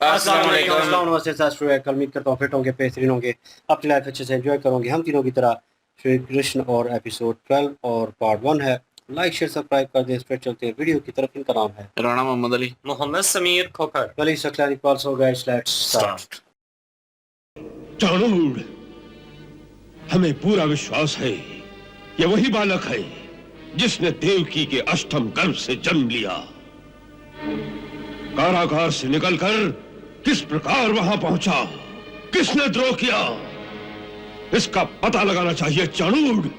अस्सलाम वालेकुम। उम्मीद करता हूँ फिट होंगे, बेहतरीन होंगे, अपनी लाइफ अच्छे से एंजॉय करोगे। हम तीनों की तरह श्री कृष्ण और एपिसोड 12 और पार्ट 1 है। लाइक शेयर सब्सक्राइब कर दें। इस पर चलते हैं वीडियो की तरफ। इनका नाम है राणा मोहम्मद अली, मोहम्मद समीर खोखर, वली सकलानी पाल्स। हो गाइस, लेट्स स्टार्ट। चाणूर, हमें पूरा विश्वास है ये वही बालक है जिसने देवकी के अष्टम गर्भ से जन्म लिया। कारागार से निकलकर किस प्रकार वहां पहुंचा, किसने द्रोह किया, इसका पता लगाना चाहिए चाणूर।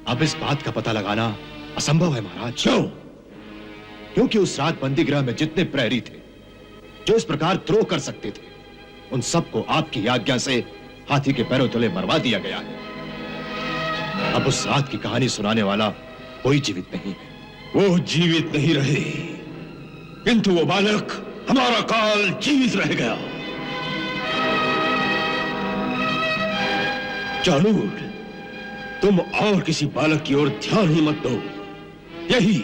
अब इस बात का पता लगाना असंभव है महाराज। क्यों? क्योंकि उस रात बंदीगृह में जितने प्रहरी थे जो इस प्रकार द्रोह कर सकते थे, उन सबको आपकी आज्ञा से हाथी के पैरों तले मरवा दिया गया है। अब उस रात की कहानी सुनाने वाला कोई जीवित नहीं है। वो जीवित नहीं रहे, किंतु वो बालक हमारा काल जीवित रह गया। चाणूर, तुम और किसी बालक की ओर ध्यान ही मत दो। यही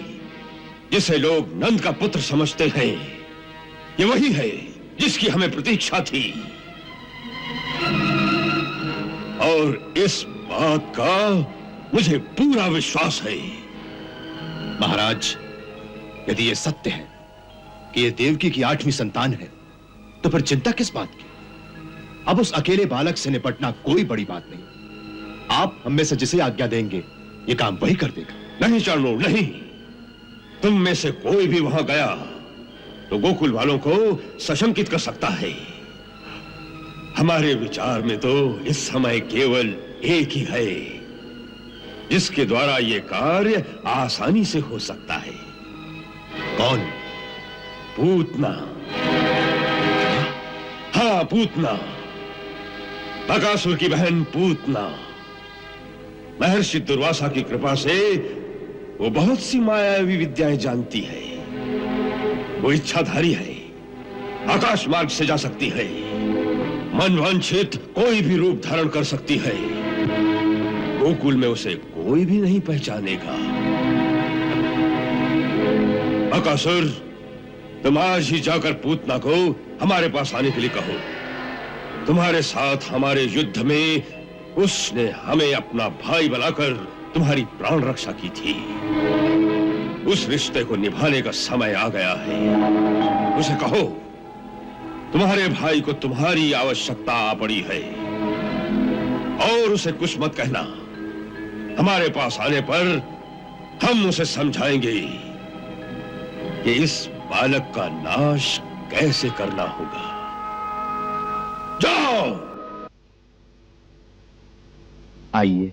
जिसे लोग नंद का पुत्र समझते हैं, ये वही है जिसकी हमें प्रतीक्षा थी। और इस बात का मुझे पूरा विश्वास है। महाराज, यदि ये सत्य है कि ये देवकी की 8वीं संतान है, तो फिर चिंता किस बात की? अब उस अकेले बालक से निपटना कोई बड़ी बात नहीं। आप हम में से जिसे आज्ञा देंगे, ये काम वही कर देगा। नहीं चाणूर, नहीं। तुम में से कोई भी वहां गया तो गोकुल वालों को सशंकित कर सकता है। हमारे विचार में तो इस समय केवल एक ही है जिसके द्वारा यह कार्य आसानी से हो सकता है। कौन? पूतना। हाँ, पूतना, बकासुर की बहन पूतना। महर्षि दुर्वासा की कृपा से वो बहुत सी मायावी विद्याएं जानती है। वो इच्छाधारी है, आकाश मार्ग से जा सकती है, मन वांछित कोई भी रूप धारण कर सकती है। गोकुल में उसे कोई भी नहीं पहचानेगा। बकासुर, तुम आज ही जाकर पूतना को हमारे पास आने के लिए कहो। तुम्हारे साथ हमारे युद्ध में उसने हमें अपना भाई बनाकर तुम्हारी प्राण रक्षा की थी। उस रिश्ते को निभाने का समय आ गया है। उसे कहो तुम्हारे भाई को तुम्हारी आवश्यकता आ पड़ी है, और उसे कुछ मत कहना। हमारे पास आने पर हम उसे समझाएंगे कि इस बालक का नाश कैसे करना होगा। जाओ। आइए।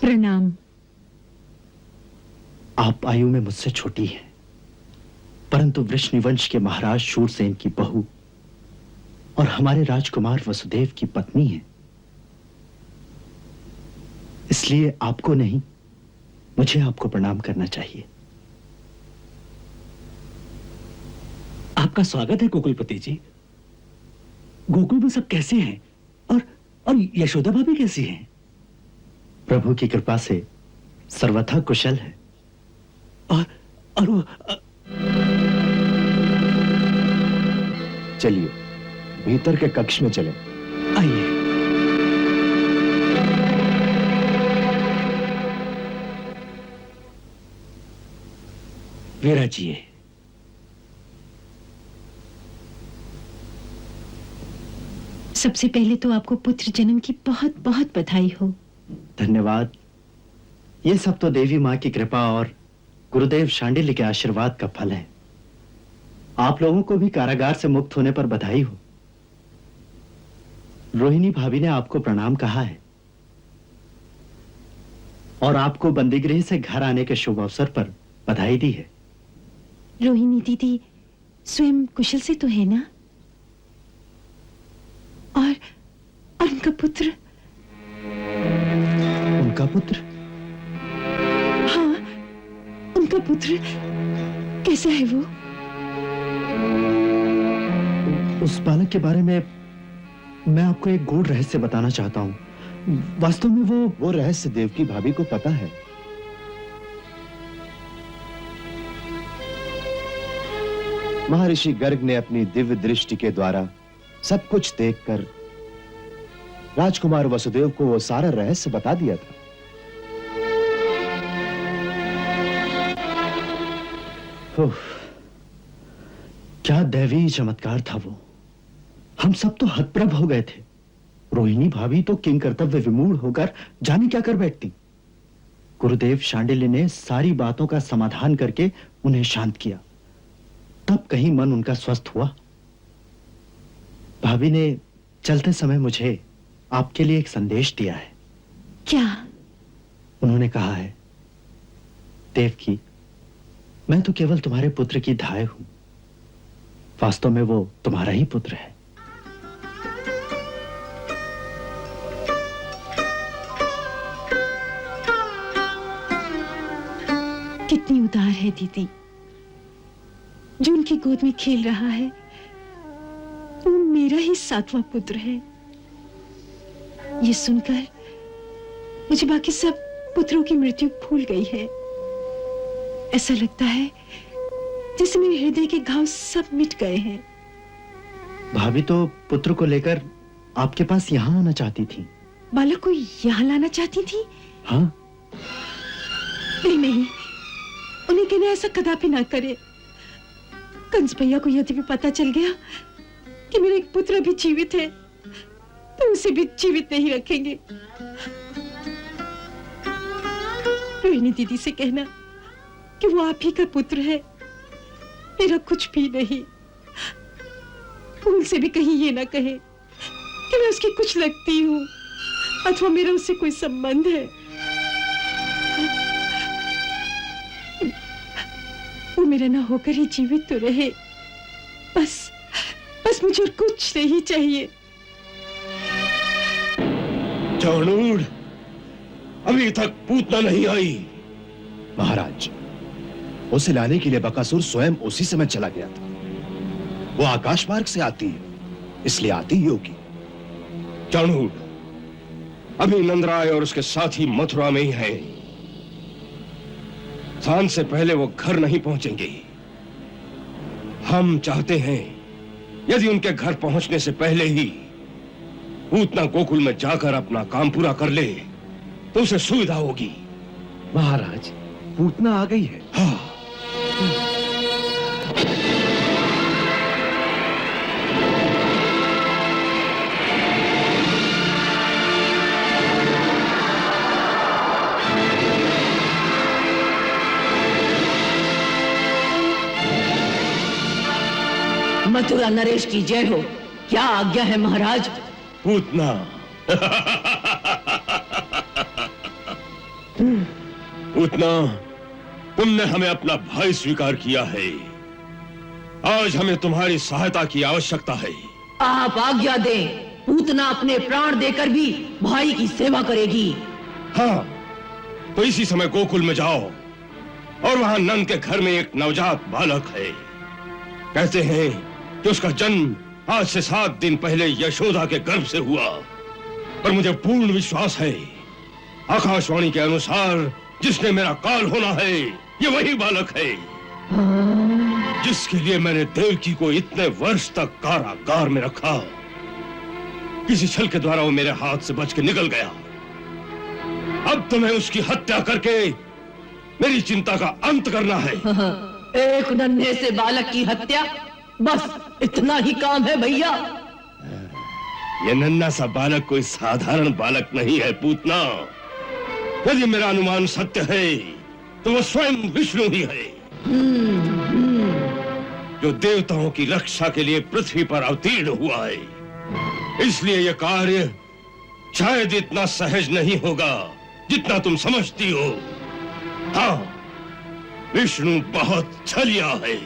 प्रणाम। आप आयु में मुझसे छोटी हैं, परंतु वृषनिवंश के महाराज शूरसेन की बहू और हमारे राजकुमार वसुदेव की पत्नी हैं। इसलिए आपको नहीं, मुझे आपको प्रणाम करना चाहिए। आपका स्वागत है गोकुलपति जी। गोकुल में सब कैसे हैं? और यशोदा भाभी कैसी हैं? प्रभु की कृपा से सर्वथा कुशल है। और वो चलिए भीतर के कक्ष में चलें। आइए। विराजिए। सबसे पहले तो आपको पुत्र जन्म की बहुत बहुत बधाई हो। धन्यवाद। ये सब तो देवी माँ की कृपा और गुरुदेव शांडिल्य के आशीर्वाद का फल है। आप लोगों को भी कारागार से मुक्त होने पर बधाई हो। रोहिणी भाभी ने आपको प्रणाम कहा है और आपको बंदीगृह से घर आने के शुभ अवसर पर बधाई दी है। रोहिणी दीदी, स्वयं कुशल से तो है ना? और उनका पुत्र? उनका पुत्र? हाँ, उनका पुत्र कैसा है वो? उस बालक के बारे में मैं आपको एक गूढ़ रहस्य बताना चाहता हूं। वास्तव में वो रहस्य देवकी भाभी को पता है। महर्षि गर्ग ने अपनी दिव्य दृष्टि के द्वारा सब कुछ देखकर राजकुमार वसुदेव को वो सारा रहस्य बता दिया था। ओह, क्या दैवीय चमत्कार था वो। हम सब तो हतप्रभ हो गए थे। रोहिणी भाभी तो किंग कर्तव्य विमूढ़ होकर जाने क्या कर बैठती। गुरुदेव शांडिल्य ने सारी बातों का समाधान करके उन्हें शांत किया, तब कहीं मन उनका स्वस्थ हुआ। भाभी ने चलते समय मुझे आपके लिए एक संदेश दिया है। क्या? उन्होंने कहा है, देवकी, मैं तो केवल तुम्हारे पुत्र की धाय हूं। वास्तव में वो तुम्हारा ही पुत्र है। कितनी उदार है दीदी। जो उनकी गोद में खेल रहा है वो मेरा ही 7वां पुत्र है। ये सुनकर मुझे बाकी सब पुत्रों की मृत्यु भूल गई है। ऐसा लगता है जैसे मेरे हृदय के घाव सब मिट गए हैं। भाभी तो पुत्र को लेकर आपके पास यहां आना चाहती थी। बालक को यहां लाना चाहती थी? हाँ। नहीं, उन्हें कहना ऐसा कदापि ना करे। कंस भैया को यदि भी पता चल गया कि मेरा एक पुत्र भी जीवित है तो उसे भी जीवित नहीं रखेंगे। रोहिणी दीदी से कहना कि वो आप ही का पुत्र है, मेरा कुछ भी नहीं। भूल से भी कहीं ये ना कहे कि मैं उसकी कुछ लगती हूँ अथवा मेरा उससे कोई संबंध है। वो मेरा ना होकर ही जीवित तो रहे, बस मुझे और कुछ नहीं चाहिए। चाणूर, अभी तक पूतना नहीं आई। महाराज, उसे लाने के लिए बकासुर स्वयं उसी समय चला गया था। वो आकाश मार्ग से आती है, इसलिए आती ही होगी। चाणूर, अभी नंदराय और उसके साथी मथुरा में ही हैं। सांझ से पहले वो घर नहीं पहुंचेंगे। हम चाहते हैं यदि उनके घर पहुंचने से पहले ही पूतना गोकुल में जाकर अपना काम पूरा कर ले तो उसे सुविधा होगी। महाराज, पूतना आ गई है। हाँ। मथुरा नरेश की जय हो। क्या आज्ञा है महाराज? पूतना, पूतना, तुमने हमें अपना भाई स्वीकार किया है। आज हमें तुम्हारी सहायता की आवश्यकता है। आप आज्ञा दें, पूतना अपने प्राण देकर भी भाई की सेवा करेगी। हाँ, तो इसी समय गोकुल में जाओ और वहां नंद के घर में एक नवजात बालक है। कहते हैं कि उसका जन्म आज से 7 दिन पहले यशोदा के गर्भ से हुआ। पर मुझे पूर्ण विश्वास है, आकाशवाणी के अनुसार जिसने मेरा काल होना है ये वही बालक है जिसके लिए मैंने देवकी को इतने वर्ष तक कारागार में रखा। किसी छल के द्वारा वो मेरे हाथ से बच के निकल गया। अब तुम्हें उसकी हत्या करके मेरी चिंता का अंत करना है। एक नन्हे से बालक की हत्या, बस इतना ही काम है भैया। ये नन्हा सा बालक कोई साधारण बालक नहीं है पूतना। यदि मेरा अनुमान सत्य है तो वो स्वयं विष्णु ही है, जो देवताओं की रक्षा के लिए पृथ्वी पर अवतीर्ण हुआ है। इसलिए यह कार्य शायद इतना सहज नहीं होगा जितना तुम समझती हो। हाँ, विष्णु बहुत छलिया है।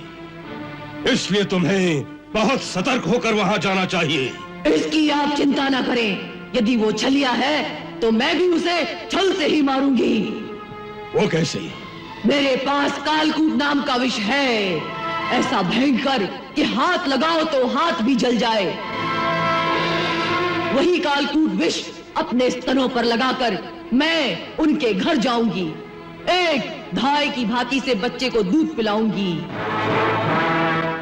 इसलिए तुम्हें बहुत सतर्क होकर वहां जाना चाहिए। इसकी आप चिंता ना करें। यदि वो छलिया है तो मैं भी उसे छल से ही मारूंगी। वो कैसे? मेरे पास कालकूट नाम का विष है, ऐसा भयंकर कि हाथ लगाओ तो हाथ भी जल जाए। वही कालकूट विष अपने स्तनों पर लगाकर मैं उनके घर जाऊंगी। एक धाय की भांति से बच्चे को दूध पिलाऊंगी।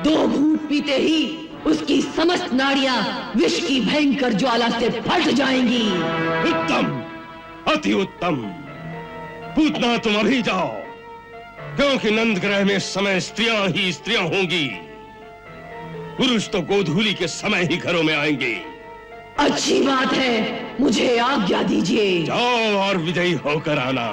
2 घूंट पीते ही उसकी समस्त नाड़ियां विष की भयंकर ज्वाला से फट जाएंगी। उत्तम, अति उत्तम। पूतना तुम अभी जाओ, क्योंकि नंद ग्रह में समय स्त्रियां ही स्त्रियां होंगी। पुरुष तो गोधूली के समय ही घरों में आएंगे। अच्छी बात है, मुझे आज्ञा दीजिए। जाओ और विजयी होकर आना।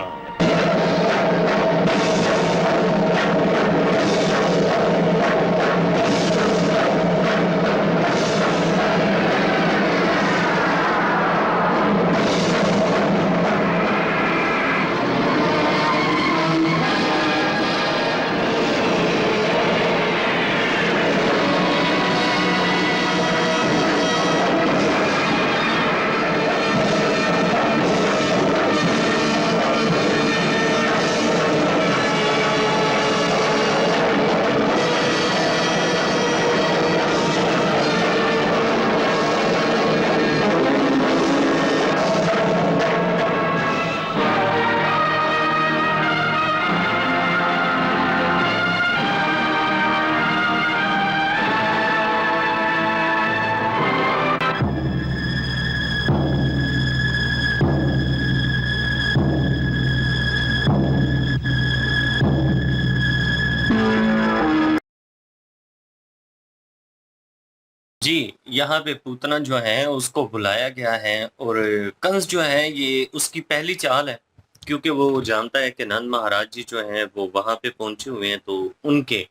जी, यहाँ पे पूतना जो है उसको बुलाया गया है और कंस जो है ये उसकी पहली चाल है, क्योंकि वो जानता है कि नंद महाराज जी जो हैं वो वहाँ पे पहुंचे हुए हैं, तो उनके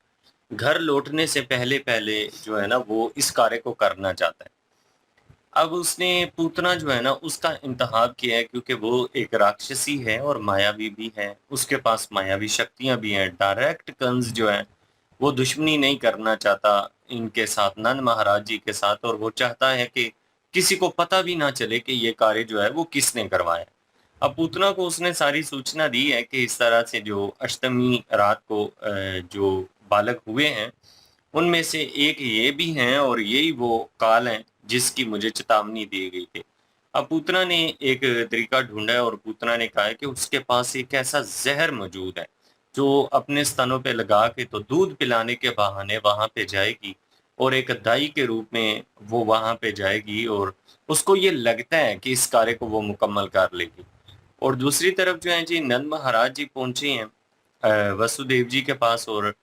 घर लौटने से पहले-पहले जो है ना वो इस कार्य को करना चाहता है। अब उसने पूतना जो है ना उसका इंतखाब किया है, क्योंकि वो एक राक्षसी है और मायावी भी है, उसके पास मायावी शक्तियाँ भी हैं। डायरेक्ट कंस जो है वो दुश्मनी नहीं करना चाहता इनके साथ, नंद महाराज जी के साथ, और वो चाहता है कि किसी को पता भी ना चले कि ये कार्य जो है वो किसने करवाया। अब पूतना को उसने सारी सूचना दी है कि इस तरह से जो अष्टमी रात को जो बालक हुए हैं उनमें से एक ये भी हैं और यही वो काल हैं जिसकी मुझे चेतावनी दी गई थी। अब पूतना ने एक तरीका ढूंढा है और पूतना ने कहा है कि उसके पास एक ऐसा जहर मौजूद है जो अपने स्तनों पे लगा के तो दूध पिलाने के बहाने वहां पे जाएगी और एक दाई के रूप में वो वहां पे जाएगी और उसको ये लगता है कि इस कार्य को वो मुकम्मल कर लेगी। और दूसरी तरफ जो है जी नंद महाराज जी पहुंचे हैं वसुदेव जी के पास, और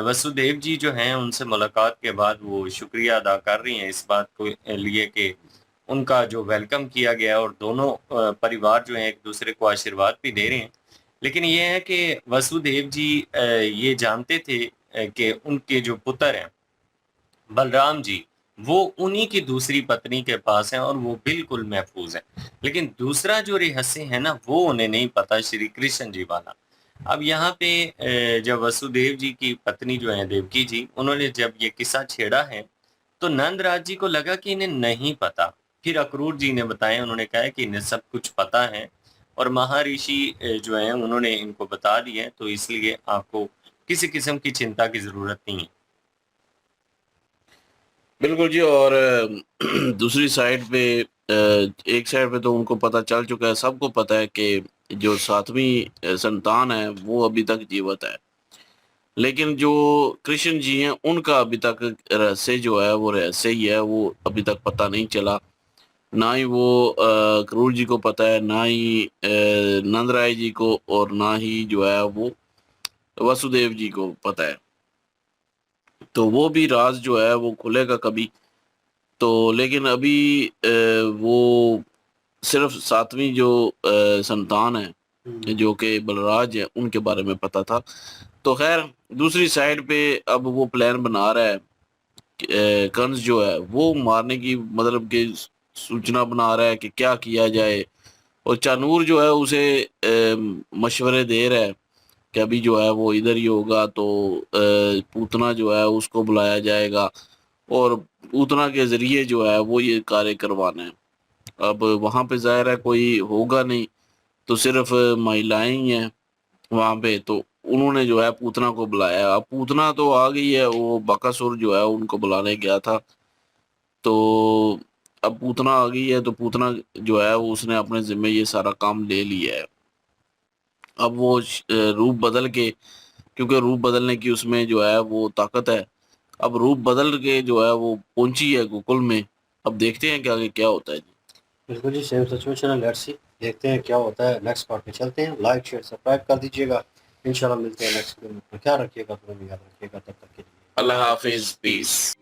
वसुदेव जी जो हैं उनसे मुलाकात के बाद वो शुक्रिया अदा कर रही हैं इस बात को लिए कि उनका जो वेलकम किया गया, और दोनों परिवार जो हैं एक दूसरे को आशीर्वाद भी दे रहे हैं। लेकिन ये है कि वसुदेव जी ये जानते थे कि उनके जो पुत्र हैं बलराम जी वो उन्हीं की दूसरी पत्नी के पास हैं और वो बिल्कुल महफूज हैं। लेकिन दूसरा जो रहस्य है ना वो उन्हें नहीं पता, श्री कृष्ण जी वाला। अब यहाँ पे जब वसुदेव जी की पत्नी जो है देवकी जी, उन्होंने जब ये किस्सा छेड़ा है तो नंद राज जी को लगा कि इन्हें नहीं पता। फिर अक्रूर जी ने बताया, उन्होंने कहा कि इन्हें सब कुछ पता है और महर्षि जो है उन्होंने इनको बता दिया है, तो इसलिए आपको किसी किस्म की चिंता की जरूरत नहीं है। बिल्कुल जी। और दूसरी साइड पे एक साइड पे तो उनको पता चल चुका है, सबको पता है कि जो 7वीं संतान है वो अभी तक जीवित है, लेकिन जो कृष्ण जी हैं उनका अभी तक रहस्य जो है वो रहस्य ही है, वो अभी तक पता नहीं चला। ना ही वो क्रूर जी को पता है, ना ही नंदराय जी को, और ना ही जो है वो वसुदेव जी को पता है। तो वो भी राज जो है वो खुलेगा कभी तो। लेकिन अभी वो सिर्फ 7वीं जो संतान है जो कि बलराज है उनके बारे में पता था। तो खैर दूसरी साइड पे अब वो प्लान बना रहा है, कंस जो है वो मारने की, मतलब कि सूचना बना रहा है कि क्या किया जाए, और चानूर जो है उसे मशवरे दे रहा है कि अभी जो है वो इधर ही होगा, तो पूतना जो है उसको बुलाया जाएगा और पूतना के ज़रिए जो है वो ये कार्य करवाना है। अब वहाँ पे ज़ाहिर है कोई होगा नहीं, तो सिर्फ महिलाएं ही हैं वहाँ पे, तो उन्होंने जो है पूतना को बुलाया। अब पूतना तो आ गई है, वो बकासुर जो है उनको बुलाने गया था, तो अब पूतना आ गई है, तो पूतना जो है वो उसने अपने ज़िम्मे ये सारा काम ले लिया है। अब वो रूप बदल के, क्योंकि रूप बदलने की उसमें जो है वो ताकत है, अब रूप बदल के जो है वो पहुंची है गोकुल में। अब देखते हैं कि आगे क्या होता है जी। बिल्कुल जी, सेम सिचुएशन है। लेट्स सी, देखते हैं क्या होता है। नेक्स्ट पार्ट पे चलते हैं। लाइक शेयर सब्सक्राइब कर दीजिएगा। इंशाल्लाह मिलते हैं नेक्स्ट वीडियो में। ख्याल रखिएगा, अपना भी याद रखिएगा। तब तक के लिए अल्लाह हाफिज, पीस।